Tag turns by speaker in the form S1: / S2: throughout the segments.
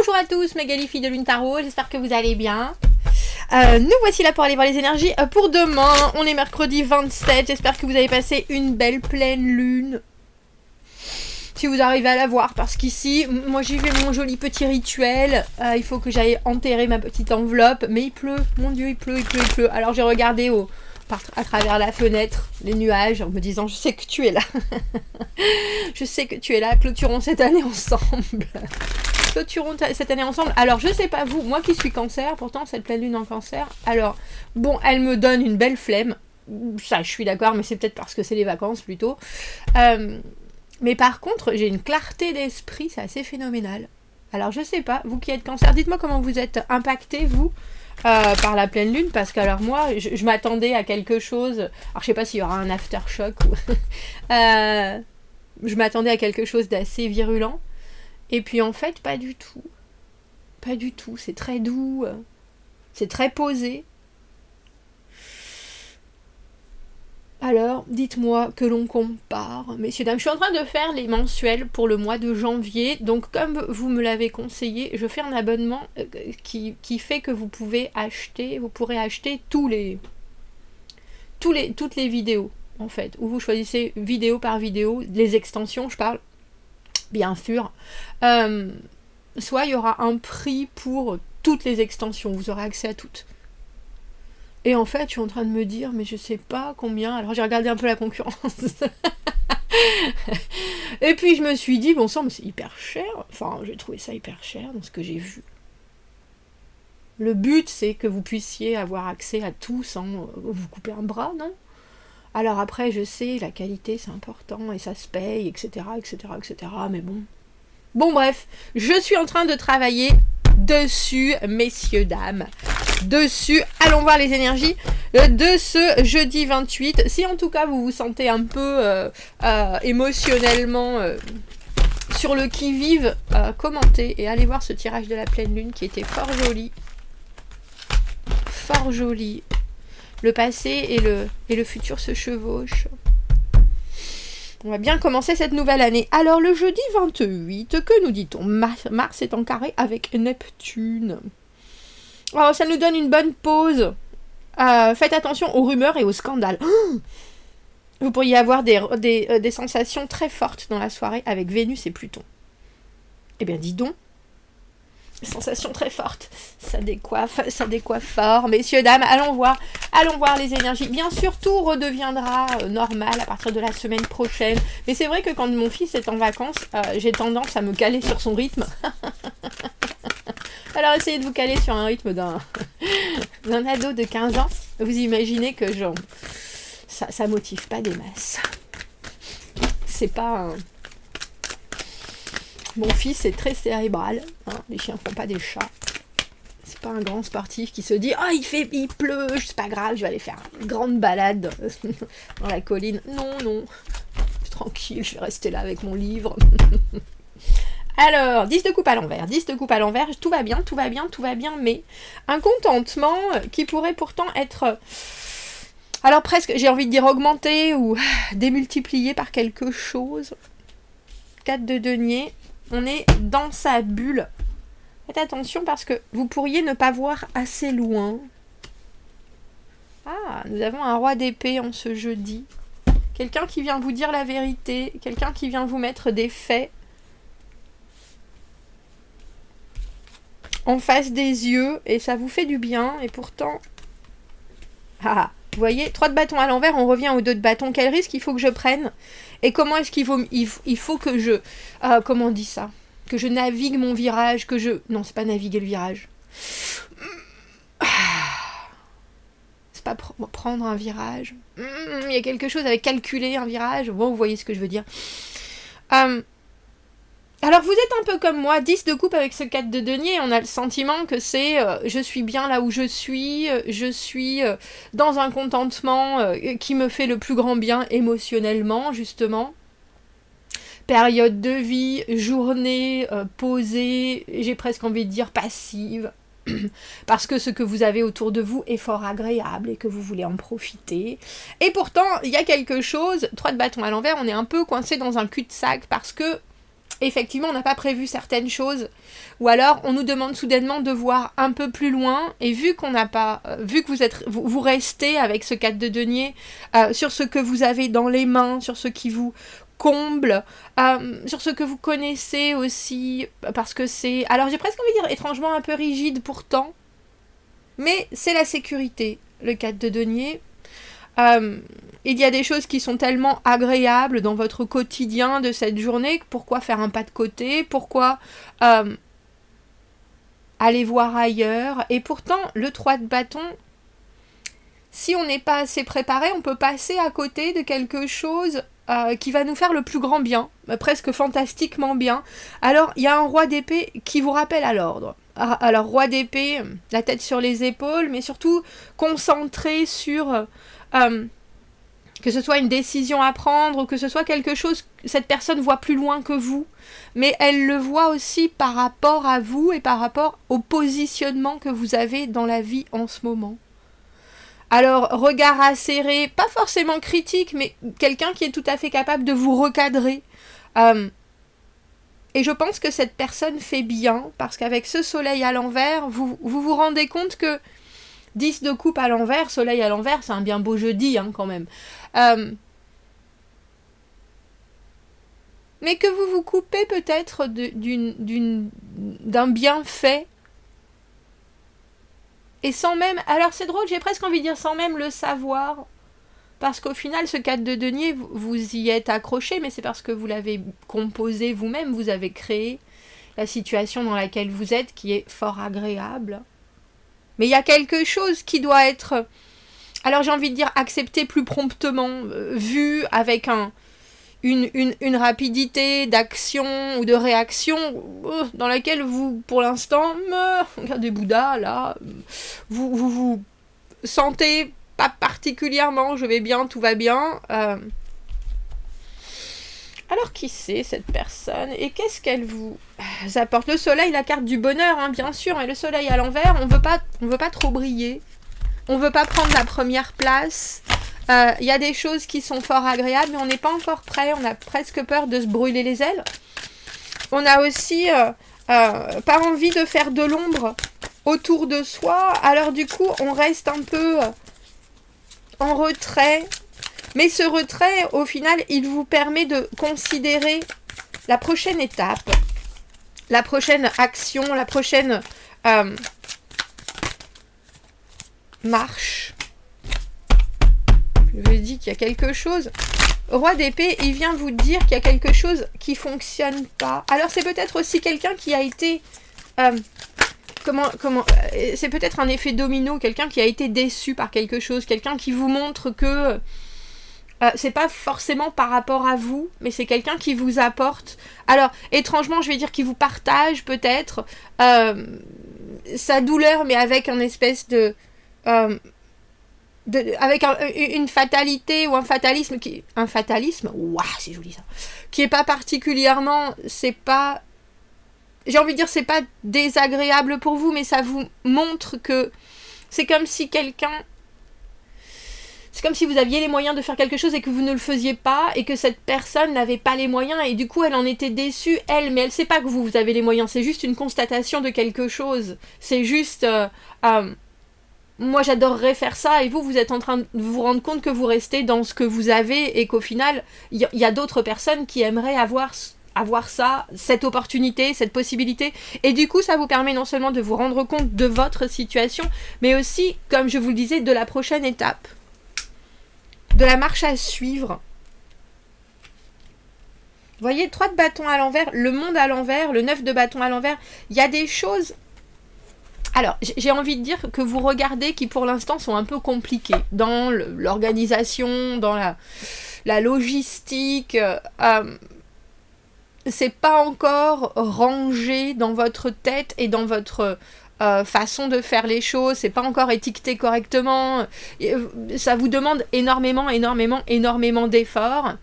S1: Bonjour à tous, Magali, fille de Lune Tarot, j'espère que vous allez bien. Nous voici là pour aller voir les énergies pour demain. On est mercredi 27, j'espère que vous avez passé une belle pleine lune. Si vous arrivez à la voir, parce qu'ici, moi j'ai fait mon joli petit rituel. Il faut que j'aille enterrer ma petite enveloppe, mais il pleut, mon Dieu, il pleut. Alors j'ai regardé à travers la fenêtre les nuages en me disant je sais que tu es là. Je sais que tu es là, clôturons cette année ensemble. Clôturons cette année ensemble. Alors je sais pas vous, moi qui suis cancer, pourtant cette pleine lune en cancer, alors bon, elle me donne une belle flemme. Ça je suis d'accord, mais c'est peut-être parce que c'est les vacances plutôt. Mais par contre, j'ai une clarté d'esprit, c'est assez phénoménal. Alors je sais pas, vous qui êtes cancer, dites-moi comment vous êtes impacté vous par la pleine lune, parce que alors moi je m'attendais à quelque chose, alors je sais pas s'il y aura un aftershock ou je m'attendais à quelque chose d'assez virulent, et puis en fait pas du tout, c'est très doux, c'est très posé. Alors, dites-moi que l'on compare, messieurs, dames. Je suis en train de faire les mensuels pour le mois de janvier. Donc, comme vous me l'avez conseillé, je fais un abonnement qui fait que vous pourrez acheter toutes les vidéos, en fait. Où vous choisissez vidéo par vidéo, les extensions, je parle, bien sûr. Soit il y aura un prix pour toutes les extensions, vous aurez accès à toutes. Et en fait, je suis en train de me dire, mais je sais pas combien. Alors j'ai regardé un peu la concurrence. Et puis je me suis dit, bon sang, mais c'est hyper cher. Enfin, j'ai trouvé ça hyper cher dans ce que j'ai vu. Le but, c'est que vous puissiez avoir accès à tout sans vous couper un bras, non? Alors après, je sais, la qualité, c'est important, et ça se paye, etc., mais bon. Bon, bref, je suis en train de travailler dessus, messieurs, dames. Dessus, allons voir les énergies de ce jeudi 28. Si en tout cas vous vous sentez un peu émotionnellement sur le qui-vive, commentez et allez voir ce tirage de la pleine lune qui était fort joli. Fort joli. Le passé et le futur se chevauchent. On va bien commencer cette nouvelle année. Alors le jeudi 28, que nous dit-on? Mars est en carré avec Neptune. Oh, ça nous donne une bonne pause. Faites attention aux rumeurs et aux scandales. Vous pourriez avoir des sensations très fortes dans la soirée avec Vénus et Pluton. Eh bien, dis donc. Sensations très fortes. Ça décoiffe fort. Messieurs, dames, allons voir les énergies. Bien sûr, tout redeviendra normal à partir de la semaine prochaine. Mais c'est vrai que quand mon fils est en vacances, j'ai tendance à me caler sur son rythme. Alors essayez de vous caler sur un rythme d'un ado de 15 ans. Vous imaginez que genre, ça motive pas des masses. C'est pas un... Mon fils est très cérébral. Hein, les chiens font pas des chats. C'est pas un grand sportif qui se dit « Oh, il pleut, c'est pas grave, je vais aller faire une grande balade dans la colline. » Non, je suis tranquille, je vais rester là avec mon livre. Alors, 10 de coupe à l'envers, tout va bien, mais un contentement qui pourrait pourtant être, alors presque, j'ai envie de dire augmenté ou démultiplié par quelque chose. 4 de denier, on est dans sa bulle. Faites attention parce que vous pourriez ne pas voir assez loin. Ah, nous avons un roi d'épée en ce jeudi. Quelqu'un qui vient vous dire la vérité, quelqu'un qui vient vous mettre des faits en face des yeux, et ça vous fait du bien, et pourtant... Ah, vous voyez, 3 de bâton à l'envers, on revient aux 2 de bâton. Quel risque il faut que je prenne? Et comment est-ce qu'il faut que je... comment on dit ça? Que je navigue mon virage, que je... Non, c'est pas naviguer le virage. C'est pas prendre un virage. Il y a quelque chose avec calculer un virage. Bon, vous voyez ce que je veux dire. Alors vous êtes un peu comme moi, 10 de coupe avec ce 4 de denier, on a le sentiment que c'est je suis bien là où je suis dans un contentement qui me fait le plus grand bien émotionnellement, justement. Période de vie, journée posée, j'ai presque envie de dire passive, parce que ce que vous avez autour de vous est fort agréable et que vous voulez en profiter. Et pourtant, il y a quelque chose, 3 de bâton à l'envers, on est un peu coincé dans un cul-de-sac parce que effectivement, on n'a pas prévu certaines choses, ou alors on nous demande soudainement de voir un peu plus loin, et vu qu'on n'a pas, vu que vous restez avec ce 4 de denier sur ce que vous avez dans les mains, sur ce qui vous comble, sur ce que vous connaissez aussi, parce que c'est, alors j'ai presque envie de dire étrangement un peu rigide pourtant, mais c'est la sécurité, le 4 de denier. Il y a des choses qui sont tellement agréables dans votre quotidien de cette journée, pourquoi faire un pas de côté, pourquoi aller voir ailleurs. Et pourtant, le 3 de bâton, si on n'est pas assez préparé, on peut passer à côté de quelque chose qui va nous faire le plus grand bien, presque fantastiquement bien. Alors, il y a un roi d'épée qui vous rappelle à l'ordre. Alors, roi d'épée, la tête sur les épaules, mais surtout concentré sur... que ce soit une décision à prendre ou que ce soit quelque chose, cette personne voit plus loin que vous, mais elle le voit aussi par rapport à vous et par rapport au positionnement que vous avez dans la vie en ce moment. Alors, regard acéré, pas forcément critique, mais quelqu'un qui est tout à fait capable de vous recadrer. Et je pense que cette personne fait bien, parce qu'avec ce soleil à l'envers, vous rendez compte que 10 de coupe à l'envers, soleil à l'envers, c'est un bien beau jeudi quand même. Mais que vous vous coupez peut-être d'un bienfait. Et sans même... Alors c'est drôle, j'ai presque envie de dire sans même le savoir. Parce qu'au final, ce 4 de denier, vous y êtes accroché, mais c'est parce que vous l'avez composé vous-même, vous avez créé la situation dans laquelle vous êtes, qui est fort agréable. Mais il y a quelque chose qui doit être, alors j'ai envie de dire, accepté plus promptement, vu avec une rapidité d'action ou de réaction dans laquelle vous, pour l'instant, regardez Bouddha, là, vous sentez pas particulièrement, je vais bien, tout va bien. Alors qui c'est cette personne et qu'est-ce qu'elle vous apporte? Le soleil, la carte du bonheur, bien sûr, mais le soleil à l'envers, on veut pas trop briller, on veut pas prendre la première place. Y a des choses qui sont fort agréables, mais on n'est pas encore prêt, on a presque peur de se brûler les ailes. On a aussi pas envie de faire de l'ombre autour de soi, alors du coup on reste un peu en retrait. Mais ce retrait, au final, il vous permet de considérer la prochaine étape, la prochaine action, la prochaine marche. Je vous dis qu'il y a quelque chose. Roi d'épée, il vient vous dire qu'il y a quelque chose qui ne fonctionne pas. Alors c'est peut-être aussi quelqu'un qui a été... c'est peut-être un effet domino, quelqu'un qui a été déçu par quelque chose, quelqu'un qui vous montre que... c'est pas forcément par rapport à vous, mais c'est quelqu'un qui vous apporte. Alors, étrangement, je vais dire qu'il vous partage peut-être sa douleur, mais avec un espèce avec une fatalité ou un fatalisme un fatalisme, waouh, c'est joli ça, qui est pas particulièrement, c'est pas, j'ai envie de dire, c'est pas désagréable pour vous, mais ça vous montre que c'est comme si c'est comme si vous aviez les moyens de faire quelque chose et que vous ne le faisiez pas et que cette personne n'avait pas les moyens et du coup elle en était déçue, mais elle sait pas que vous avez les moyens, c'est juste une constatation de quelque chose, c'est juste moi j'adorerais faire ça et vous êtes en train de vous rendre compte que vous restez dans ce que vous avez et qu'au final il y a d'autres personnes qui aimeraient avoir ça, cette opportunité, cette possibilité, et du coup ça vous permet non seulement de vous rendre compte de votre situation, mais aussi, comme je vous le disais, de la prochaine étape, de la marche à suivre. Vous voyez, 3 de bâton à l'envers, le monde à l'envers, le 9 de bâton à l'envers, il y a des choses... Alors, j'ai envie de dire que vous regardez qui pour l'instant sont un peu compliquées dans l'organisation, dans la logistique. C'est pas encore rangé dans votre tête et dans votre façon de faire les choses, c'est pas encore étiqueté correctement, ça vous demande énormément d'efforts,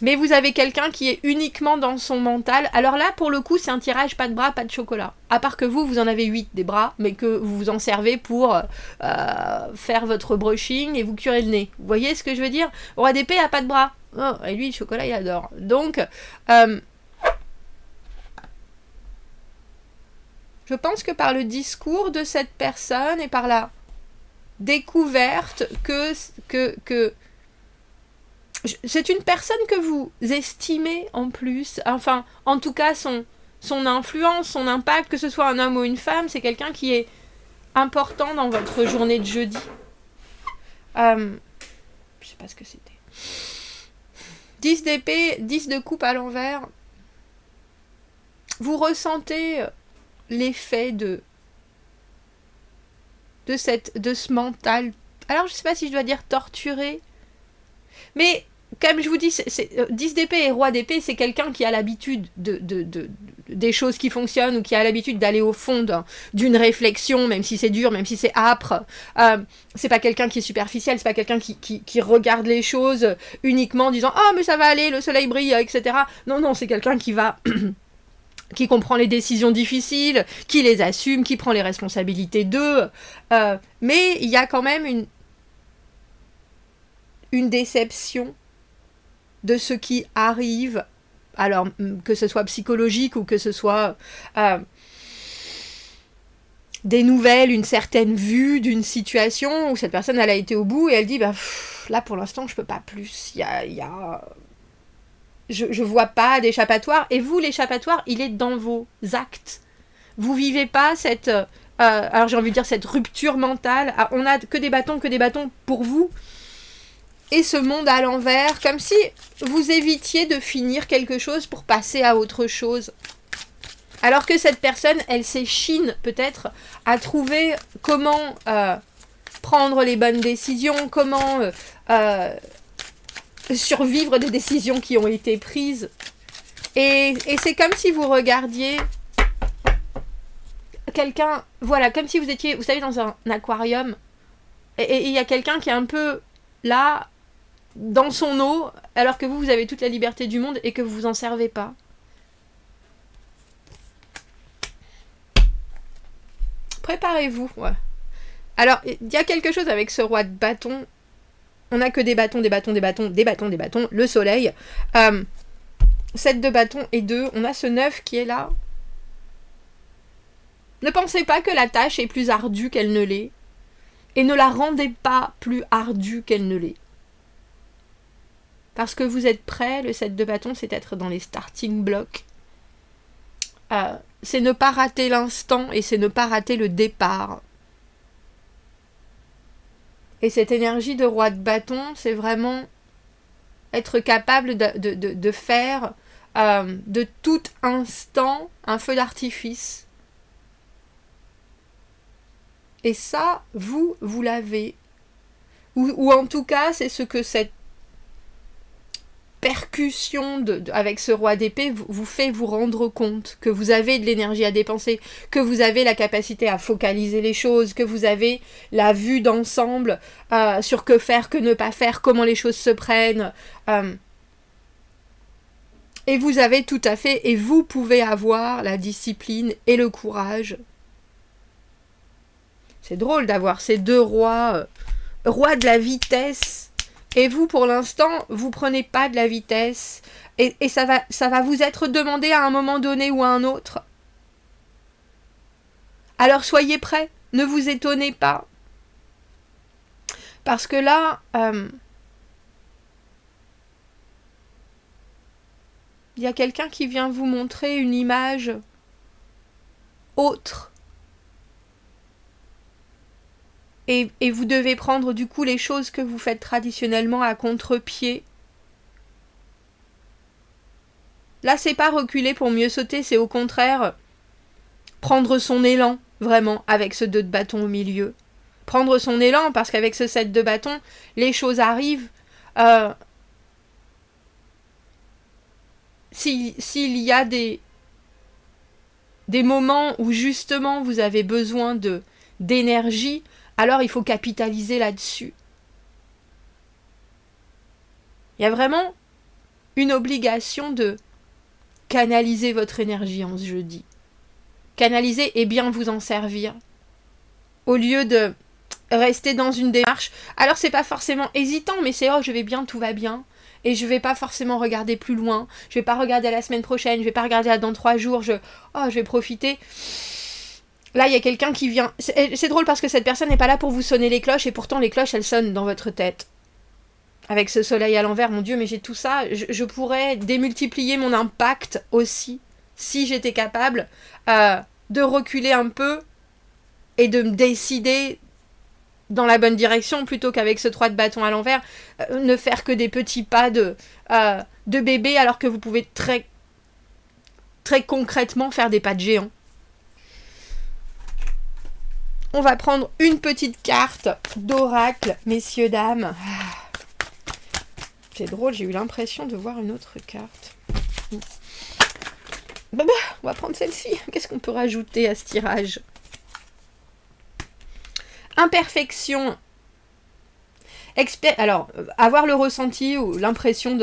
S1: mais vous avez quelqu'un qui est uniquement dans son mental. Alors là, pour le coup, c'est un tirage pas de bras, pas de chocolat, à part que vous en avez 8 des bras, mais que vous vous en servez pour faire votre brushing et vous curer le nez. Vous voyez ce que je veux dire? Roi d'épée a pas de bras. Oh, et lui, le chocolat, il adore. Donc, Je pense que par le discours de cette personne et par la découverte que c'est une personne que vous estimez en plus, enfin, en tout cas, son influence, son impact, que ce soit un homme ou une femme, c'est quelqu'un qui est important dans votre journée de jeudi. Je sais pas ce que c'était. 10 d'épée, 10 de coupe à l'envers. Vous ressentez l'effet de ce mental. Alors, je sais pas si je dois dire torturé. Mais, comme je vous dis, 10 d'épée et roi d'épée, c'est quelqu'un qui a l'habitude des choses qui fonctionnent ou qui a l'habitude d'aller au fond d'une réflexion, même si c'est dur, même si c'est âpre. C'est pas quelqu'un qui est superficiel, c'est pas quelqu'un qui regarde les choses uniquement en disant « Ah, mais ça va aller, le soleil brille, etc. » Non, c'est quelqu'un qui va... qui comprend les décisions difficiles, qui les assume, qui prend les responsabilités d'eux. Mais il y a quand même une déception de ce qui arrive, alors que ce soit psychologique ou que ce soit des nouvelles, une certaine vue d'une situation où cette personne elle a été au bout et elle dit là pour l'instant je peux pas plus, je vois pas d'échappatoire. Et vous, l'échappatoire, il est dans vos actes. Vous vivez pas cette... alors j'ai envie de dire cette rupture mentale. On a que des bâtons pour vous. Et ce monde à l'envers, comme si vous évitiez de finir quelque chose pour passer à autre chose. Alors que cette personne, elle s'échine peut-être à trouver comment prendre les bonnes décisions, comment... survivre des décisions qui ont été prises. Et c'est comme si vous regardiez quelqu'un, voilà, comme si vous étiez, vous savez, dans un aquarium, et il y a quelqu'un qui est un peu là, dans son eau, alors que vous avez toute la liberté du monde et que vous vous en servez pas. Préparez-vous, ouais. Alors, il y a quelque chose avec ce roi de bâton. On n'a que des bâtons, le soleil. 7 de bâtons et 2. On a ce 9 qui est là. Ne pensez pas que la tâche est plus ardue qu'elle ne l'est. Et ne la rendez pas plus ardue qu'elle ne l'est. Parce que vous êtes prêts, le 7 de bâton, c'est être dans les starting blocks. C'est ne pas rater l'instant et c'est ne pas rater le départ. Et cette énergie de roi de bâton, c'est vraiment être capable de faire de tout instant un feu d'artifice. Et ça, vous l'avez. Ou en tout cas, c'est ce que cette percussion avec ce roi d'épée vous fait vous rendre compte que vous avez de l'énergie à dépenser, que vous avez la capacité à focaliser les choses, que vous avez la vue d'ensemble sur que faire, que ne pas faire, comment les choses se prennent. Et vous avez tout à fait, et vous pouvez avoir la discipline et le courage. C'est drôle d'avoir ces deux rois, roi de la vitesse. Et vous, pour l'instant, vous prenez pas de la vitesse. Et ça va vous être demandé à un moment donné ou à un autre. Alors soyez prêts. Ne vous étonnez pas. Parce que là... il y a quelqu'un qui vient vous montrer une image autre. Et vous devez prendre du coup les choses que vous faites traditionnellement à contre-pied. Là, c'est pas reculer pour mieux sauter, c'est au contraire prendre son élan, vraiment, avec ce 2 de bâton au milieu. Prendre son élan, parce qu'avec ce 7 de bâton, les choses arrivent. S'il y a des moments où justement vous avez besoin d'énergie, alors il faut capitaliser là-dessus. Il y a vraiment une obligation de canaliser votre énergie en ce jeudi. Canaliser et bien vous en servir. Au lieu de rester dans une démarche. Alors c'est pas forcément hésitant, mais c'est je vais bien, tout va bien. Et je vais pas forcément regarder plus loin. Je vais pas regarder à la semaine prochaine. Je vais pas regarder à dans 3 jours. Je vais profiter. Là, il y a quelqu'un qui vient... C'est drôle parce que cette personne n'est pas là pour vous sonner les cloches, et pourtant les cloches, elles sonnent dans votre tête. Avec ce soleil à l'envers, mon Dieu, mais j'ai tout ça. Je pourrais démultiplier mon impact aussi, si j'étais capable de reculer un peu et de me décider dans la bonne direction, plutôt qu'avec ce 3 de bâton à l'envers, ne faire que des petits pas de bébé, alors que vous pouvez très, très concrètement faire des pas de géant. On va prendre une petite carte d'oracle, messieurs, dames. C'est drôle, j'ai eu l'impression de voir une autre carte. On va prendre celle-ci. Qu'est-ce qu'on peut rajouter à ce tirage? Imperfection. Alors, avoir le ressenti ou l'impression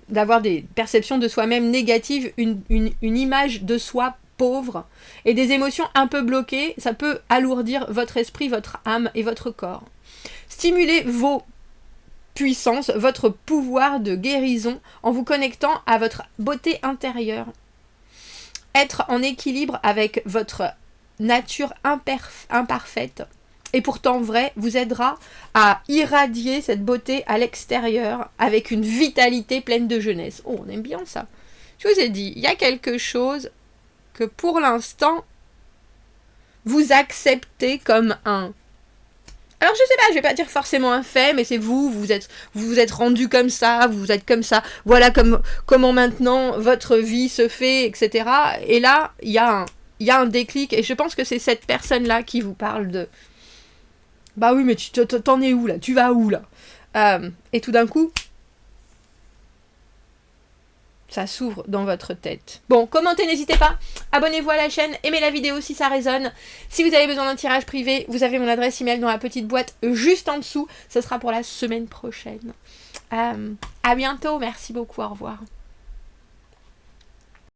S1: d'avoir des perceptions de soi-même négatives, une image de soi pauvre et des émotions un peu bloquées, ça peut alourdir votre esprit, votre âme et votre corps. Stimulez vos puissances, votre pouvoir de guérison en vous connectant à votre beauté intérieure. Être en équilibre avec votre nature imparfaite et pourtant vraie vous aidera à irradier cette beauté à l'extérieur avec une vitalité pleine de jeunesse. Oh, on aime bien ça. Je vous ai dit, il y a quelque chose que pour l'instant, vous acceptez comme un... Alors je sais pas, je vais pas dire forcément un fait, mais c'est vous vous êtes rendu comme ça, vous êtes comme ça, voilà comment maintenant votre vie se fait, etc. Et là, il y a un déclic, et je pense que c'est cette personne-là qui vous parle de... Bah oui, mais t'en es où là? Tu vas où là? Et tout d'un coup... ça s'ouvre dans votre tête. Bon, commentez, n'hésitez pas. Abonnez-vous à la chaîne, aimez la vidéo si ça résonne. Si vous avez besoin d'un tirage privé, vous avez mon adresse email dans la petite boîte juste en dessous. Ce sera pour la semaine prochaine. À bientôt, merci beaucoup, au revoir.